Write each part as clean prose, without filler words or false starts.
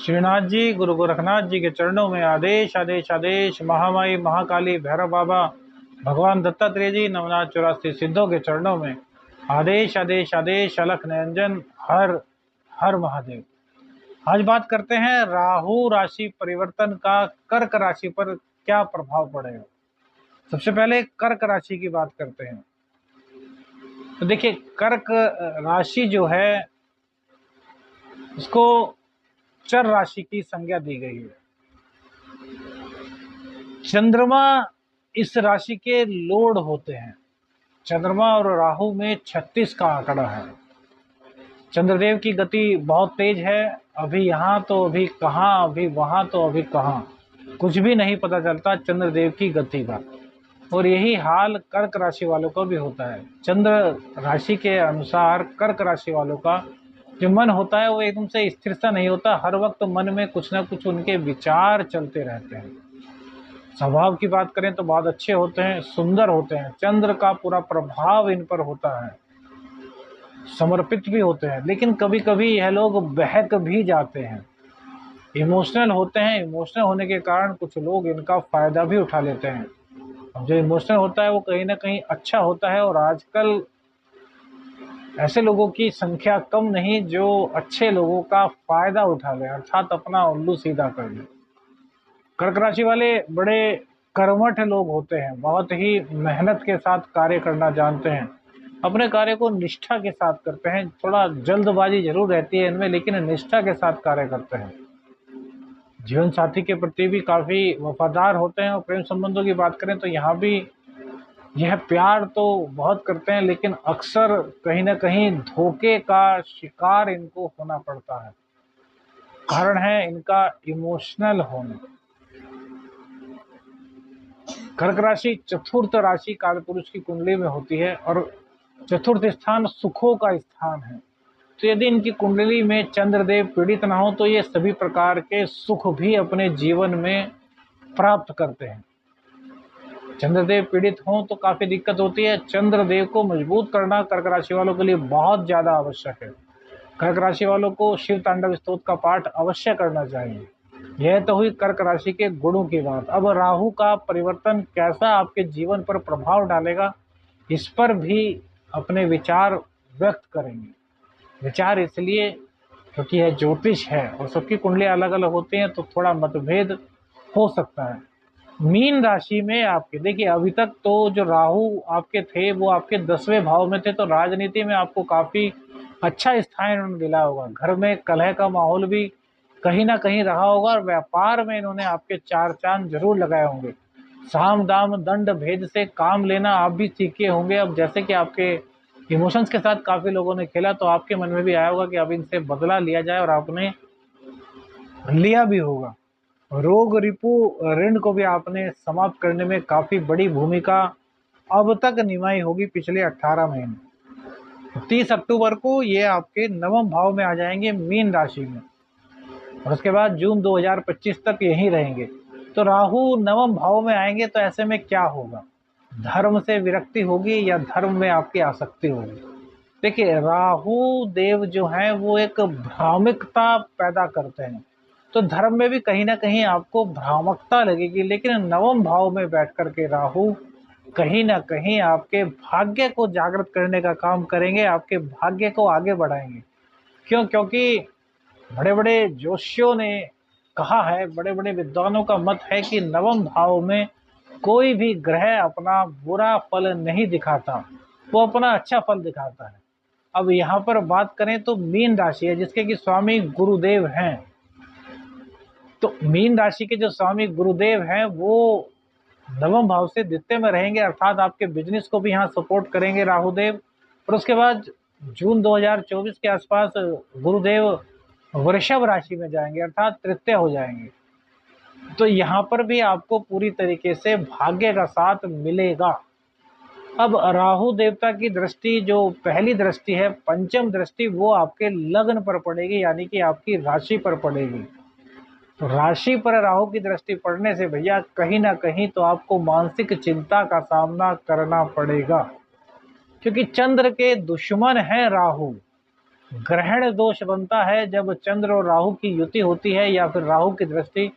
श्रीनाथ जी, गुरु गोरखनाथ जी के चरणों में आदेश आदेश आदेश। महामाई महाकाली भैरव बाबा, भगवान दत्तात्रेय जी, नवनाथ 84 सिद्धों के चरणों में आदेश आदेश आदेश। अलख निरंजन, हर हर महादेव। आज बात करते हैं राहु राशि परिवर्तन का कर्क राशि पर क्या प्रभाव पड़ेगा। सबसे पहले कर्क राशि की बात करते हैं। तो देखिए, कर्क राशि जो है उसको चर राशि की संज्ञा दी गई है। चंद्रमा इस राशि के लोड होते हैं। चंद्रमा और राहु में 36 का आंकड़ा है। चंद्रदेव की गति बहुत तेज है। अभी यहाँ तो अभी कहाँ, अभी वहां तो अभी कहाँ, कुछ भी नहीं पता चलता चंद्रदेव की गति का। और यही हाल कर्क राशि वालों का भी होता है। चंद्र राशि के अनुसार कर्क राशि वालों का जो मन होता है वो एकदम से स्थिर सा नहीं होता। हर वक्त मन में कुछ ना कुछ उनके विचार चलते रहते हैं। स्वभाव की बात करें तो बहुत अच्छे होते हैं, सुंदर होते हैं। चंद्र का पूरा प्रभाव इन पर होता है। समर्पित भी होते हैं, लेकिन कभी कभी यह लोग बहक भी जाते हैं। इमोशनल होते हैं। इमोशनल होने के कारण कुछ लोग इनका फायदा भी उठा लेते हैं। जो इमोशनल होता है वो कहीं ना कहीं अच्छा होता है। और आजकल ऐसे लोगों की संख्या कम नहीं जो अच्छे लोगों का फायदा उठा ले, अर्थात अपना उल्लू सीधा कर ले। कर्क राशि वाले बड़े कर्मठ लोग होते हैं। बहुत ही मेहनत के साथ कार्य करना जानते हैं। अपने कार्य को निष्ठा के साथ करते हैं। थोड़ा जल्दबाजी जरूर रहती है इनमें, लेकिन निष्ठा के साथ कार्य करते हैं। जीवन साथी के प्रति भी काफी वफादार होते हैं। और प्रेम संबंधों की बात करें तो यहाँ भी यह प्यार तो बहुत करते हैं, लेकिन अक्सर कहीं ना कहीं धोखे का शिकार इनको होना पड़ता है। कारण है इनका इमोशनल होना। कर्क राशि चतुर्थ राशि कालपुरुष की कुंडली में होती है और चतुर्थ स्थान सुखों का स्थान है। तो यदि इनकी कुंडली में चंद्रदेव पीड़ित ना हो तो ये सभी प्रकार के सुख भी अपने जीवन में प्राप्त करते हैं। चंद्रदेव पीड़ित हों तो काफी दिक्कत होती है। चंद्रदेव को मजबूत करना कर्क राशि वालों के लिए बहुत ज्यादा आवश्यक है। कर्क राशि वालों को शिव तांडव स्तोत्र का पाठ अवश्य करना चाहिए। यह तो हुई कर्क राशि के गुणों की बात। अब राहु का परिवर्तन कैसा आपके जीवन पर प्रभाव डालेगा, इस पर भी अपने विचार व्यक्त करेंगे। विचार इसलिए क्योंकि यह ज्योतिष है और सबकी कुंडलियां अलग अलग होती हैं, तो थोड़ा मतभेद हो सकता है। मीन राशि में आपके देखिए, अभी तक तो जो राहु आपके थे वो आपके 10वें भाव में थे, तो राजनीति में आपको काफी अच्छा स्थान इन्होंने दिला होगा। घर में कलह का माहौल भी कहीं ना कहीं रहा होगा और व्यापार में इन्होंने आपके चार चांद जरूर लगाए होंगे। साम दाम दंड भेद से काम लेना आप भी सीखे होंगे। अब जैसे कि आपके इमोशंस के साथ काफी लोगों ने खेला, तो आपके मन में भी आया होगा कि अब इनसे बदला लिया जाए, और आपने लिया भी होगा। रोग रिपु ऋण को भी आपने समाप्त करने में काफी बड़ी भूमिका अब तक निभाई होगी पिछले 18 महीने। 30 अक्टूबर को ये आपके नवम भाव में आ जाएंगे, मीन राशि में, और उसके बाद जून 2025 तक यहीं रहेंगे। तो राहु नवम भाव में आएंगे तो ऐसे में क्या होगा? धर्म से विरक्ति होगी या धर्म में आपकी आसक्ति होगी? देखिए, राहु देव जो है वो एक भ्रामकता पैदा करते हैं, तो धर्म में भी कहीं ना कहीं आपको भ्रामकता लगेगी। लेकिन नवम भाव में बैठ करके राहु कहीं ना कहीं आपके भाग्य को जागृत करने का काम करेंगे, आपके भाग्य को आगे बढ़ाएंगे। क्यों? क्योंकि बड़े बड़े जोशियों ने कहा है, बड़े बड़े विद्वानों का मत है कि नवम भाव में कोई भी ग्रह अपना बुरा फल नहीं दिखाता, वो अपना अच्छा फल दिखाता है। अब यहाँ पर बात करें तो मीन राशि है जिसके कि स्वामी गुरुदेव हैं। तो मीन राशि के जो स्वामी गुरुदेव हैं वो नवम भाव से द्वितीय में रहेंगे, अर्थात आपके बिजनेस को भी यहाँ सपोर्ट करेंगे राहुदेव। और उसके बाद जून 2024 के आसपास गुरुदेव वृषभ राशि में जाएंगे, अर्थात तृतीय हो जाएंगे। तो यहाँ पर भी आपको पूरी तरीके से भाग्य का साथ मिलेगा। अब राहु देवता की दृष्टि, जो पहली दृष्टि है, पंचम दृष्टि, वो आपके लग्न पर पड़ेगी, यानी कि आपकी राशि पर पड़ेगी। तो राशि पर राहु की दृष्टि पड़ने से भैया कहीं ना कहीं तो आपको मानसिक चिंता का सामना करना पड़ेगा, क्योंकि चंद्र के दुश्मन है राहु। ग्रहण दोष बनता है जब चंद्र और राहु की युति होती है या फिर राहु की दृष्टि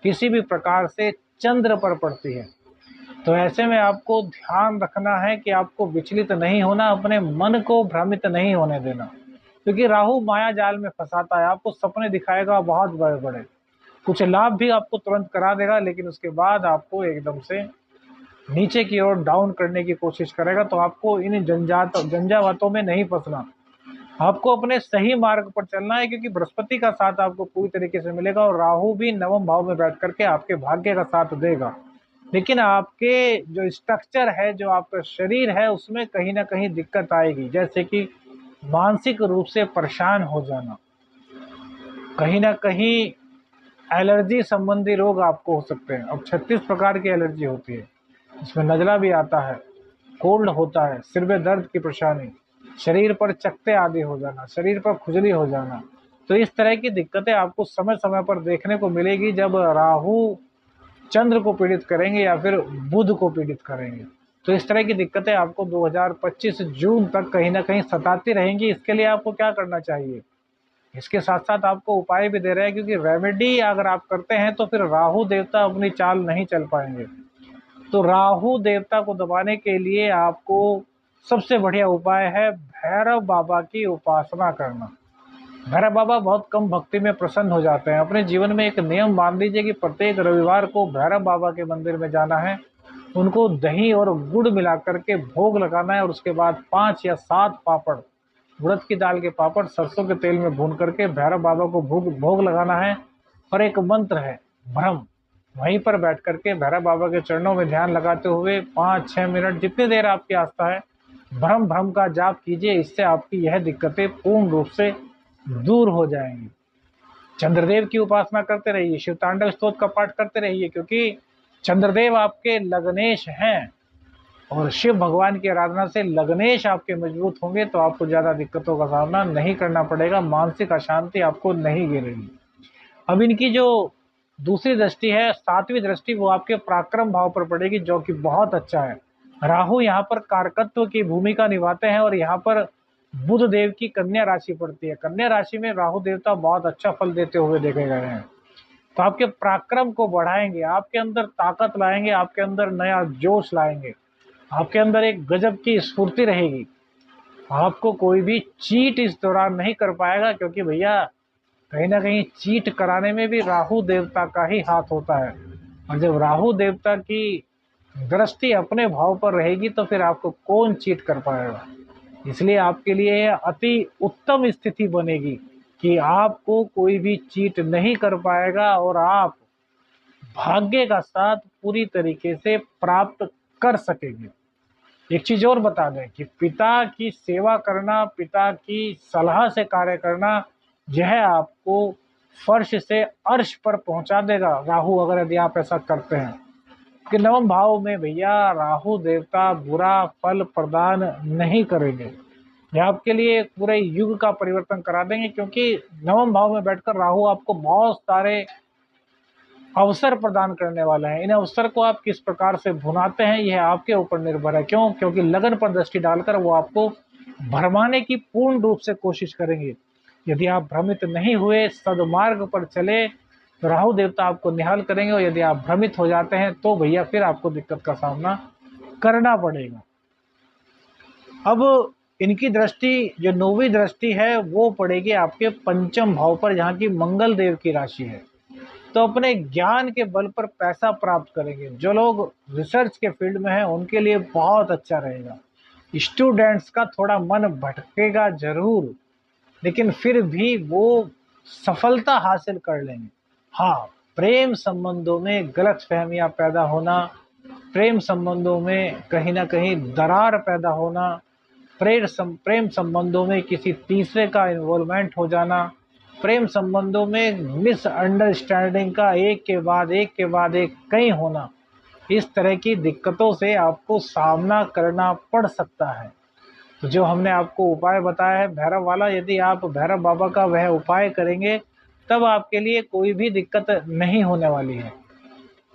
किसी भी प्रकार से चंद्र पर पड़ती है। तो ऐसे में आपको ध्यान रखना है कि आपको विचलित नहीं होना, अपने मन को भ्रमित नहीं होने देना, क्योंकि राहु माया जाल में फंसाता है, आपको सपने दिखाएगा बहुत बड़े बड़े, कुछ लाभ भी आपको तुरंत करा देगा, लेकिन उसके बाद आपको एकदम से नीचे की ओर डाउन करने की कोशिश करेगा। तो आपको इन झंझावातों में नहीं फंसना, आपको अपने सही मार्ग पर चलना है, क्योंकि बृहस्पति का साथ आपको पूरी तरीके से मिलेगा और राहु भी नवम भाव में बैठ करके आपके भाग्य का साथ देगा। लेकिन आपके जो स्ट्रक्चर है, जो आपका शरीर है, उसमें कहीं ना कहीं दिक्कत आएगी, जैसे कि मानसिक रूप से परेशान हो जाना, कहीं ना कहीं एलर्जी संबंधी रोग आपको हो सकते हैं। अब 36 प्रकार की एलर्जी होती है, इसमें नजला भी आता है, कोल्ड होता है, सिर में दर्द की परेशानी, शरीर पर चकत्ते आदि हो जाना, शरीर पर खुजली हो जाना। तो इस तरह की दिक्कतें आपको समय समय पर देखने को मिलेगी जब राहु चंद्र को पीड़ित करेंगे या फिर बुध को पीड़ित करेंगे। तो इस तरह की दिक्कतें आपको 2025 जून तक कहीं ना कहीं सताती रहेंगी। इसके लिए आपको क्या करना चाहिए, इसके साथ साथ आपको उपाय भी दे रहे हैं, क्योंकि रेमेडी अगर आप करते हैं तो फिर राहु देवता अपनी चाल नहीं चल पाएंगे। तो राहु देवता को दबाने के लिए आपको सबसे बढ़िया उपाय है भैरव बाबा की उपासना करना। भैरव बाबा बहुत कम भक्ति में प्रसन्न हो जाते हैं। अपने जीवन में एक नियम बांध लीजिए कि प्रत्येक रविवार को भैरव बाबा के मंदिर में जाना है, उनको दही और गुड़ मिला करके भोग लगाना है, और उसके बाद 5 या 7 पापड़, उड़द की दाल के पापड़ सरसों के तेल में भून करके भैरव बाबा को भोग लगाना है। और एक मंत्र है भ्रम, वहीं पर बैठ करके भैरव बाबा के चरणों में ध्यान लगाते हुए 5-6 मिनट, जितनी देर आपकी आस्था है, भ्रम भ्रम का जाप कीजिए। इससे आपकी यह दिक्कतें पूर्ण रूप से दूर हो जाएंगी। चंद्रदेव की उपासना करते रहिए, शिव तांडव स्तोत्र का पाठ करते रहिए, क्योंकि चंद्रदेव आपके लग्नेश हैं और शिव भगवान की आराधना से लग्नेश आपके मजबूत होंगे तो आपको ज्यादा दिक्कतों का सामना नहीं करना पड़ेगा, मानसिक अशांति आपको नहीं घेरेगी। अब इनकी जो दूसरी दृष्टि है, 7वीं दृष्टि, वो आपके पराक्रम भाव पर पड़ेगी, जो कि बहुत अच्छा है। राहु यहाँ पर कारकत्व की भूमिका निभाते हैं और यहाँ पर बुध देव की कन्या राशि पड़ती है। कन्या राशि में राहु देवता बहुत अच्छा फल देते हुए देखे गए हैं। तो आपके पराक्रम को बढ़ाएंगे, आपके अंदर ताकत लाएंगे, आपके अंदर नया जोश लाएंगे, आपके अंदर एक गजब की स्फूर्ति रहेगी। आपको कोई भी चीट इस दौरान नहीं कर पाएगा, क्योंकि भैया कहीं ना कहीं चीट कराने में भी राहु देवता का ही हाथ होता है। और जब राहु देवता की दृष्टि अपने भाव पर रहेगी तो फिर आपको कौन चीट कर पाएगा। इसलिए आपके लिए अति उत्तम स्थिति बनेगी कि आपको कोई भी चीट नहीं कर पाएगा और आप भाग्य का साथ पूरी तरीके से प्राप्त कर सकेंगे। एक चीज और बता दें कि पिता की सेवा करना, पिता की सलाह से कार्य करना, यह आपको फर्श से अर्श पर पहुंचा देगा राहु, अगर यदि आप ऐसा करते हैं। कि नवम भाव में भैया राहु देवता बुरा फल प्रदान नहीं करेंगे, यह आपके लिए पूरे युग का परिवर्तन करा देंगे, क्योंकि नवम भाव में बैठकर राहु आपको बहुत सारे अवसर प्रदान करने वाले हैं। इन अवसर को आप किस प्रकार से भुनाते हैं यह आपके ऊपर निर्भर है। क्यों? क्योंकि लगन पर दृष्टि डालकर वो आपको भरमाने की पूर्ण रूप से कोशिश करेंगे। यदि आप भ्रमित नहीं हुए, सदमार्ग पर चले, तो राहु देवता आपको निहाल करेंगे, और यदि आप भ्रमित हो जाते हैं तो भैया फिर आपको दिक्कत का सामना करना पड़ेगा। अब इनकी दृष्टि, जो 9वीं दृष्टि है, वो पड़ेगी आपके पंचम भाव पर, जहाँ की मंगल देव की राशि है। तो अपने ज्ञान के बल पर पैसा प्राप्त करेंगे। जो लोग रिसर्च के फील्ड में हैं उनके लिए बहुत अच्छा रहेगा। स्टूडेंट्स का थोड़ा मन भटकेगा जरूर, लेकिन फिर भी वो सफलता हासिल कर लेंगे। हाँ, प्रेम संबंधों में गलतफहमियां पैदा होना, प्रेम संबंधों में कहीं ना कहीं दरार पैदा होना, प्रेम संबंधों में किसी तीसरे का इन्वॉल्वमेंट हो जाना, प्रेम संबंधों में मिसअंडरस्टैंडिंग का एक के बाद एक कहीं होना, इस तरह की दिक्कतों से आपको सामना करना पड़ सकता है। तो जो हमने आपको उपाय बताया है भैरव वाला, यदि आप भैरव बाबा का वह उपाय करेंगे तब आपके लिए कोई भी दिक्कत नहीं होने वाली है।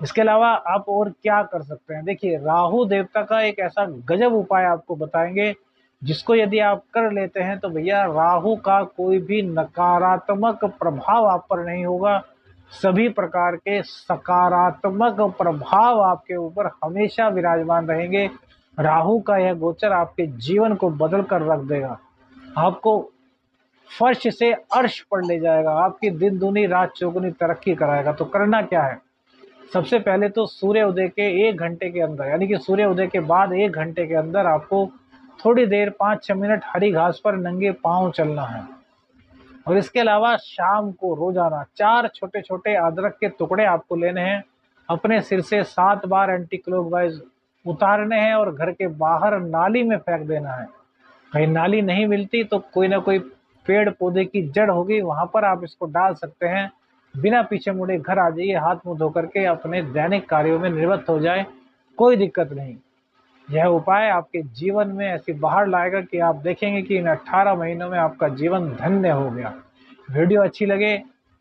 इसके अलावा आप और क्या कर सकते हैं? देखिए, राहु देवता का एक ऐसा गजब उपाय आपको बताएंगे जिसको यदि आप कर लेते हैं तो भैया राहु का कोई भी नकारात्मक प्रभाव आप पर नहीं होगा। सभी प्रकार के सकारात्मक प्रभाव आपके ऊपर हमेशा विराजमान रहेंगे। राहु का यह गोचर आपके जीवन को बदल कर रख देगा, आपको फर्श से अर्श पर ले जाएगा, आपकी दिन दूनी रात चौगुनी तरक्की कराएगा। तो करना क्या है, सबसे पहले तो सूर्य उदय के 1 घंटे के अंदर, यानी कि सूर्य उदय के बाद 1 घंटे के अंदर आपको थोड़ी देर 5-6 मिनट हरी घास पर नंगे पांव चलना है। और इसके अलावा शाम को रोजाना 4 छोटे छोटे अदरक के टुकड़े आपको लेने हैं, अपने सिर से 7 बार एंटी क्लॉकवाइज उतारने हैं और घर के बाहर नाली में फेंक देना है। कहीं नाली नहीं मिलती तो कोई ना कोई पेड़ पौधे की जड़ होगी, वहां पर आप इसको डाल सकते हैं। बिना पीछे मुड़े घर आ जाइए, हाथ मुंह धो करके अपने दैनिक कार्यों में निवृत्त हो जाए, कोई दिक्कत नहीं। यह उपाय आपके जीवन में ऐसी बाहर लाएगा कि आप देखेंगे कि इन 18 महीनों में आपका जीवन धन्य हो गया। वीडियो अच्छी लगे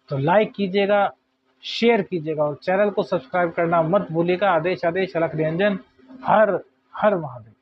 तो लाइक कीजिएगा, शेयर कीजिएगा और चैनल को सब्सक्राइब करना मत भूलिएगा। आदेश आदेश अलख निरंजन। हर हर महादेव।